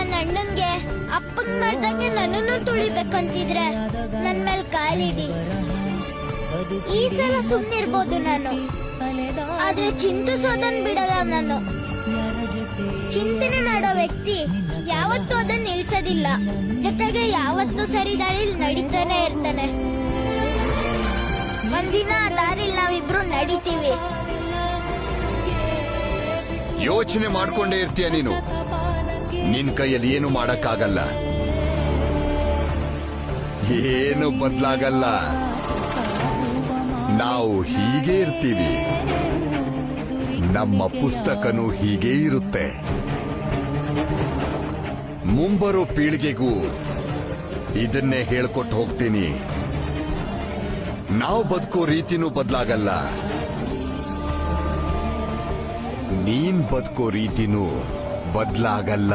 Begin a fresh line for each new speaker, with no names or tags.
ನನ್ನ ಅಣ್ಣಂಗೆ ಅಪ್ಪಂಗ್ ಮಾಡ್ದಂಗೆ ನನ್ನನ್ನು ತುಳಿಬೇಕಂತಿದ್ರೆ ನನ್ ಮೇಲ್ ಕಾಲಿಡಿ. ಈ ಸಲ ಸುಮ್ನಿರ್ಬೋದು ನಾನು, ಆದ್ರೆ ಚಿಂತಿಸೋದನ್ ಬಿಡಲ್ಲ ನಾನು. ಚಿಂತನೆ ಮಾಡೋ ವ್ಯಕ್ತಿ ಯಾವತ್ತೂ ಅದನ್ನ ನಿಲ್ಸೋದಿಲ್ಲ, ಜೊತೆಗೆ ಯಾವತ್ತೂ ಸರಿ ದಾರಿಲಿ ನಡೀತಾನೆ ಇರ್ತಾನೆ. ಒಂದಿನ ಆ ದಾರಿಲಿ ನಾವಿಬ್ರು ನಡಿತೀವಿ.
ಯೋಚನೆ ಮಾಡ್ಕೊಂಡೇ ಇರ್ತೀಯ ನೀನು. ನಿನ್ ಕೈಯಲ್ಲಿ ಏನು ಮಾಡಕ್ಕಾಗಲ್ಲ, ಏನು ಬದ್ಲಾಗಲ್ಲ. ನಾವು ಹೀಗೆ ಇರ್ತೀವಿ, ನಮ್ಮ ಪುಸ್ತಕನೂ ಹೀಗೆ ಇರುತ್ತೆ. ಮುಂಬರೋ ಪೀಳಿಗೆಗೂ ಇದನ್ನೇ ಹೇಳ್ಕೊಟ್ಟು ಹೋಗ್ತೀನಿ. ನಾವು ಬದುಕೋ ರೀತಿನೂ ಬದಲಾಗಲ್ಲ, ನೀನ್ ಬದುಕೋ ರೀತಿನೂ ಬದಲಾಗಲ್ಲ.